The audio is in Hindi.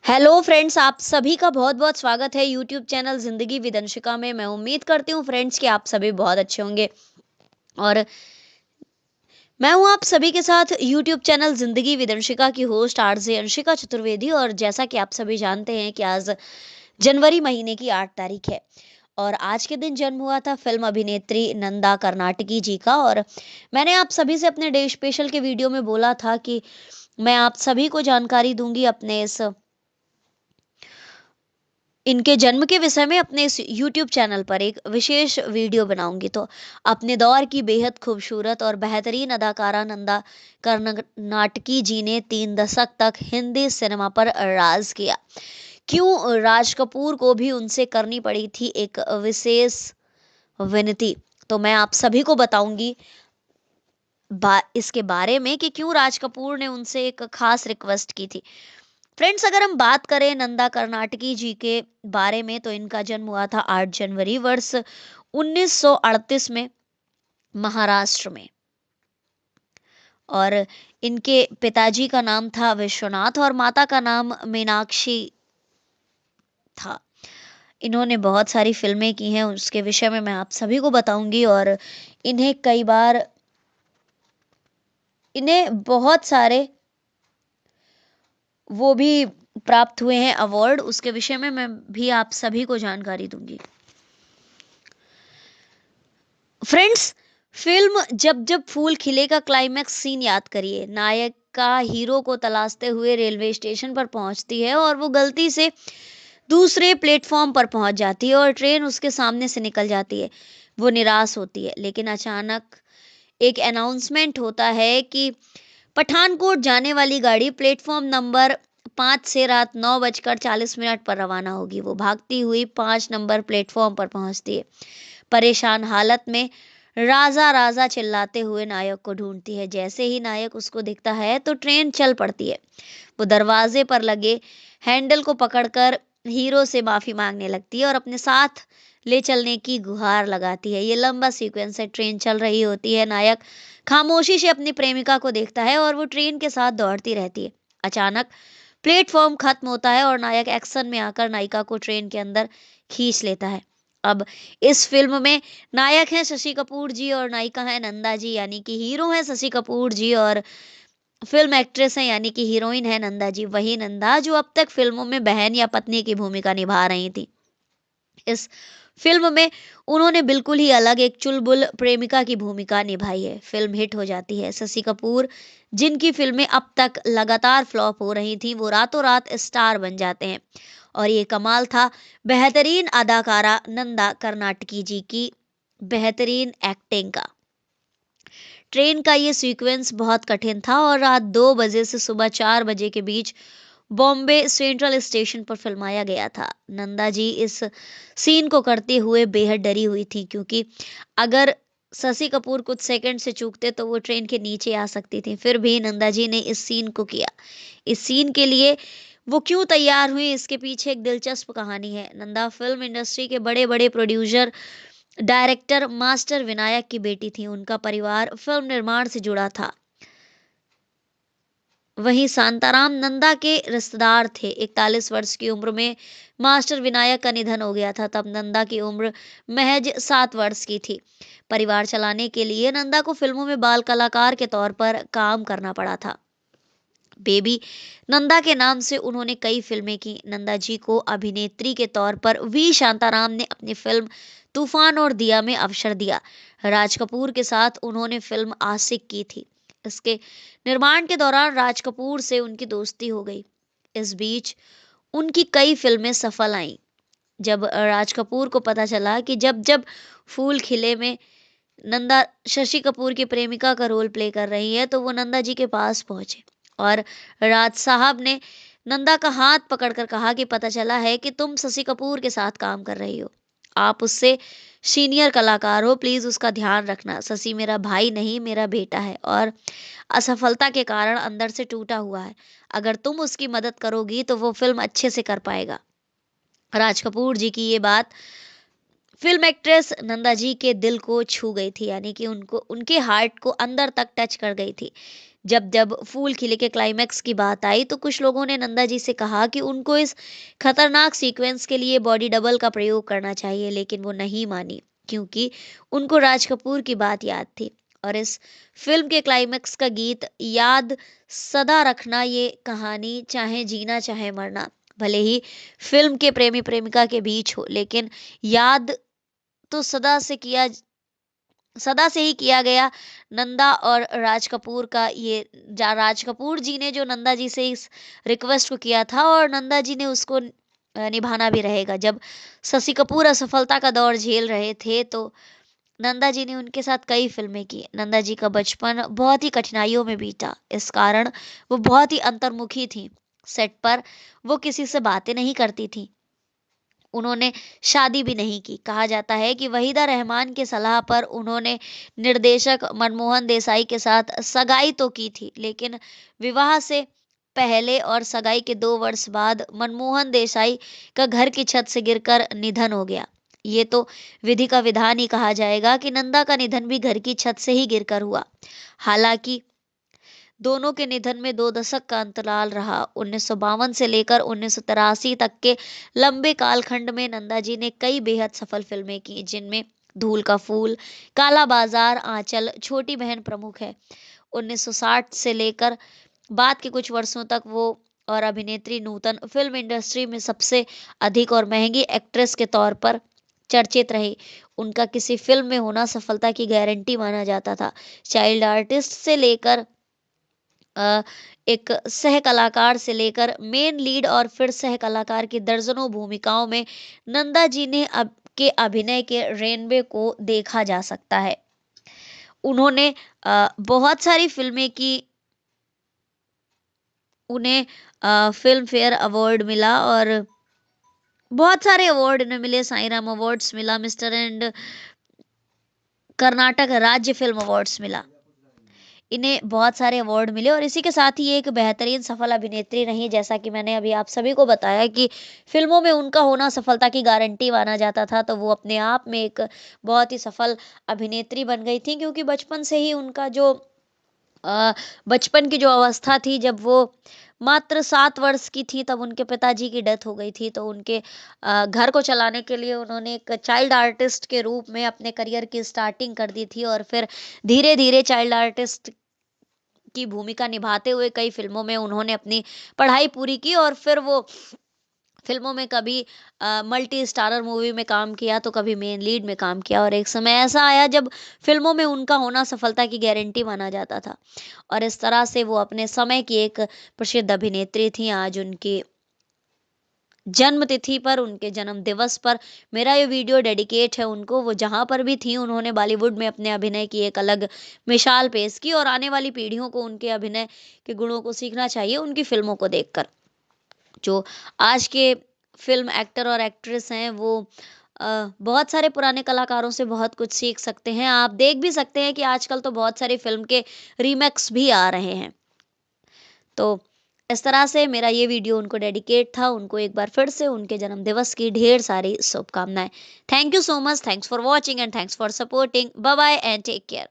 हेलो फ्रेंड्स, आप सभी का बहुत-बहुत स्वागत है यूट्यूब चैनल ज़िंदगी विद अंशिका में। मैं उम्मीद करती हूँ फ्रेंड्स कि आप सभी बहुत अच्छे होंगे और मैं हूँ आप सभी के साथ यूट्यूब चैनल ज़िंदगी विद अंशिका की होस्ट आरजे अंशिका चतुर्वेदी। और जैसा कि आप सभी जानते हैं कि आज जनवरी महीने की 8 तारीख है और आज के दिन जन्म हुआ था फिल्म अभिनेत्री नंदा कर्नाटकी जी का। और मैंने आप सभी से अपने डे स्पेशल के वीडियो में बोला था कि मैं आप सभी को जानकारी दूँगी अपने इनके जन्म के विषय में अपने इस यूट्यूब चैनल पर एक विशेष वीडियो बनाऊंगी। तो अपने दौर की बेहद खूबसूरत और बेहतरीन अदाकारा नंदा कर्नाटकी जी ने 3 दशक तक हिंदी सिनेमा पर राज किया। क्यों राज कपूर को भी उनसे करनी पड़ी थी एक विशेष विनती, तो मैं आप सभी को बताऊंगी इसके बारे में कि क्यों राज कपूर ने उनसे एक खास रिक्वेस्ट की थी। फ्रेंड्स, अगर हम बात करें नंदा कर्नाटकी जी के बारे में तो इनका जन्म हुआ था 8 जनवरी वर्ष 1938 में महाराष्ट्र में। और इनके पिताजी का नाम था विश्वनाथ और माता का नाम मीनाक्षी था। इन्होंने बहुत सारी फिल्में की हैं, उसके विषय में मैं आप सभी को बताऊंगी। और इन्हें कई बार इन्हें बहुत सारे वो भी प्राप्त हुए हैं अवार्ड, उसके विषय में मैं भी आप सभी को जानकारी दूंगी। फ्रेंड्स, फिल्म जब जब फूल खिले का क्लाइमैक्स सीन याद करिए। नायिका हीरो को तलाशते हुए रेलवे स्टेशन पर पहुंचती है और वो गलती से दूसरे प्लेटफॉर्म पर पहुंच जाती है और ट्रेन उसके सामने से निकल जाती है। वो निराश होती है, लेकिन अचानक एक अनाउंसमेंट होता है कि पठानकोट जाने वाली गाड़ी प्लेटफॉर्म नंबर 5 से रात 9:40 पर रवाना होगी। वो भागती हुई 5 नंबर प्लेटफॉर्म पर पहुंचती है। परेशान हालत में राजा राजा चिल्लाते हुए नायक को ढूंढती है। जैसे ही नायक उसको दिखता है तो ट्रेन चल पड़ती है। वो दरवाजे पर लगे हैंडल को पकड़कर हीरो से माफी मांगने लगती है और अपने साथ ले चलने की गुहार लगाती है। ये लंबा सीक्वेंस है, ट्रेन चल रही होती है, नायक खामोशी से अपनी प्रेमिका को देखता है और वो ट्रेन के साथ दौड़ती रहती है। अचानक प्लेटफॉर्म खत्म होता है और नायक एक्शन में आकर नायिका को ट्रेन के अंदर खींच लेता है। अब इस फिल्म में नायक हैं शशि कपूर जी और नायिका है नंदा जी, यानी कि हीरो है शशि कपूर जी और फिल्म एक्ट्रेस हैं यानी कि हीरोइन है नंदा जी। वही नंदा जो अब तक फिल्मों में बहन या पत्नी की भूमिका निभा रही थी, इस फिल्म में उन्होंने बिल्कुल ही अलग एक चुलबुल प्रेमिका की भूमिका निभाई है। फिल्म हिट हो जाती है। शशि कपूर, जिनकी फिल्में अब तक लगातार फ्लॉप हो रही थी, वो रातों रात स्टार बन जाते हैं। और ये कमाल था बेहतरीन अदाकारा नंदा कर्नाटकी जी की बेहतरीन एक्टिंग का। ट्रेन का ये सीक्वेंस बहुत कठिन था और रात 2 बजे से सुबह 4 बजे के बीच बॉम्बे सेंट्रल स्टेशन पर फिल्माया गया था। नंदा जी इस सीन को करते हुए बेहद डरी हुई थी, क्योंकि अगर शशि कपूर कुछ सेकंड से चूकते तो वो ट्रेन के नीचे आ सकती थी। फिर भी नंदा जी ने इस सीन को किया। इस सीन के लिए वो क्यों तैयार हुई, इसके पीछे एक दिलचस्प कहानी है। नंदा फिल्म इंडस्ट्री के बड़े बड़े प्रोड्यूसर डायरेक्टर मास्टर विनायक की बेटी थी। उनका परिवार फिल्म निर्माण से जुड़ा था। वहीं शांताराम नंदा के रिश्तेदार थे। 41 वर्ष की उम्र में मास्टर विनायक का निधन हो गया था। तब नंदा की उम्र महज 7 वर्ष की थी। परिवार चलाने के लिए नंदा को फिल्मों में बाल कलाकार के तौर पर काम करना पड़ा था। बेबी नंदा के नाम से उन्होंने कई फिल्में की। नंदा जी को अभिनेत्री के तौर पर वी शांताराम ने अपनी फिल्म तूफान और दिया में अवसर दिया। राज कपूर के साथ उन्होंने फिल्म आशिक की थी। इसके निर्माण के दौरान राज कपूर से उनकी दोस्ती हो गई। इस बीच उनकी कई फिल्में सफल आईं। जब राज कपूर को पता चला कि जब जब फूल खिले में नंदा शशि कपूर की प्रेमिका का रोल प्ले कर रही है, तो वो नंदा जी के पास पहुंचे और राज साहब ने नंदा का हाथ पकड़कर कहा कि पता चला है कि तुम शशि कपूर के साथ काम कर रही हो। आप उससे सीनियर कलाकार हो, प्लीज उसका ध्यान रखना। शशि मेरा भाई नहीं, मेरा बेटा है और असफलता के कारण अंदर से टूटा हुआ है। अगर तुम उसकी मदद करोगी तो वो फिल्म अच्छे से कर पाएगा। राज कपूर जी की ये बात फिल्म एक्ट्रेस नंदा जी के दिल को छू गई थी, यानी कि उनको उनके हार्ट को अंदर तक टच कर गई थी। जब जब फूल खिले के क्लाइमैक्स की बात आई तो कुछ लोगों ने नंदा जी से कहा कि उनको इस खतरनाक सीक्वेंस के लिए बॉडी डबल का प्रयोग करना चाहिए, लेकिन वो नहीं मानी क्योंकि उनको राज कपूर की बात याद थी। और इस फिल्म के क्लाइमैक्स का गीत याद सदा रखना, ये कहानी चाहे जीना चाहे मरना, भले ही फिल्म के प्रेमी प्रेमिका के बीच हो, लेकिन याद तो सदा से ही किया गया। नंदा और राज कपूर का ये राज कपूर जी ने जो नंदा जी से इस रिक्वेस्ट को किया था और नंदा जी ने उसको निभाना भी रहेगा। जब शशि कपूर असफलता का दौर झेल रहे थे तो नंदा जी ने उनके साथ कई फिल्में की। नंदा जी का बचपन बहुत ही कठिनाइयों में बीता, इस कारण वो बहुत ही अंतर्मुखी थी। सेट पर वो किसी से बातें नहीं करती थी, उन्होंने शादी भी नहीं की। कहा जाता है कि वहीदा रहमान की सलाह पर उन्होंने निर्देशक मनमोहन देसाई के साथ सगाई तो की थी, लेकिन विवाह से पहले और सगाई के 2 वर्ष बाद मनमोहन देसाई का घर की छत से गिरकर निधन हो गया। ये तो विधि का विधान ही कहा जाएगा कि नंदा का निधन भी घर की छत से ही गिरकर हुआ। हालांकि दोनों के निधन में 2 दशक का अंतराल रहा। 1952 से लेकर 1983 तक के लंबे कालखंड में नंदा जी ने कई बेहद सफल फिल्में की, जिनमें धूल का फूल, काला बाजार, आंचल, छोटी बहन प्रमुख है। 1960 से लेकर बाद के कुछ वर्षों तक वो और अभिनेत्री नूतन फिल्म इंडस्ट्री में सबसे अधिक और महंगी एक्ट्रेस के तौर पर चर्चित रही। उनका किसी फिल्म में होना सफलता की गारंटी माना जाता था। चाइल्ड आर्टिस्ट से लेकर अ, एक सह कलाकार से लेकर मेन लीड और फिर सह कलाकार की दर्जनों भूमिकाओं में नंदा जी ने अब के अभिनय के रेनबे को देखा जा सकता है। उन्होंने बहुत सारी फिल्में की, उन्हें फिल्म फेयर अवार्ड मिला और बहुत सारे अवार्ड इन्हें मिले। साईं अवार्ड्स मिला, मिस्टर एंड कर्नाटक राज्य फिल्म अवार्ड्स मिला। इन्हें बहुत सारे अवार्ड मिले और इसी के साथ ही ये एक बेहतरीन सफल अभिनेत्री रही। जैसा कि मैंने अभी आप सभी को बताया कि फिल्मों में उनका होना सफलता की गारंटी माना जाता था, तो वो अपने आप में एक बहुत ही सफल अभिनेत्री बन गई थी, क्योंकि बचपन से ही उनका जो अ, बचपन की जो अवस्था थी, जब वो मात्र 7 वर्ष की थी तब उनके पिताजी की डेथ हो गई थी। तो उनके घर को चलाने के लिए उन्होंने एक चाइल्ड आर्टिस्ट के रूप में अपने करियर की स्टार्टिंग कर दी थी और फिर धीरे धीरे चाइल्ड आर्टिस्ट की भूमिका निभाते हुए कई फिल्मों में उन्होंने अपनी पढ़ाई पूरी की और फिर वो फिल्मों में कभी मल्टी स्टारर मूवी में काम किया तो कभी मेन लीड में काम किया, और एक समय ऐसा आया जब फिल्मों में उनका होना सफलता की गारंटी माना जाता था। और इस तरह से वो अपने समय की एक प्रसिद्ध अभिनेत्री थी। आज उनकी जन्म तिथि पर, उनके जन्म दिवस पर मेरा ये वीडियो डेडिकेट है उनको। वो जहां पर भी थी उन्होंने बॉलीवुड में अपने अभिनय की एक अलग मिसाल पेश की और आने वाली पीढ़ियों को उनके अभिनय के गुणों को सीखना चाहिए उनकी फिल्मों को देखकर। जो आज के फिल्म एक्टर और एक्ट्रेस हैं वो बहुत सारे पुराने कलाकारों से बहुत कुछ सीख सकते हैं। आप देख भी सकते हैं कि आजकल तो बहुत सारी फिल्म के रीमेक्स भी आ रहे हैं। तो इस तरह से मेरा ये वीडियो उनको डेडिकेट था। उनको एक बार फिर से उनके जन्मदिवस की ढेर सारी शुभकामनाएं। Thank you so much, thanks for watching and thanks for supporting. Bye bye and take care.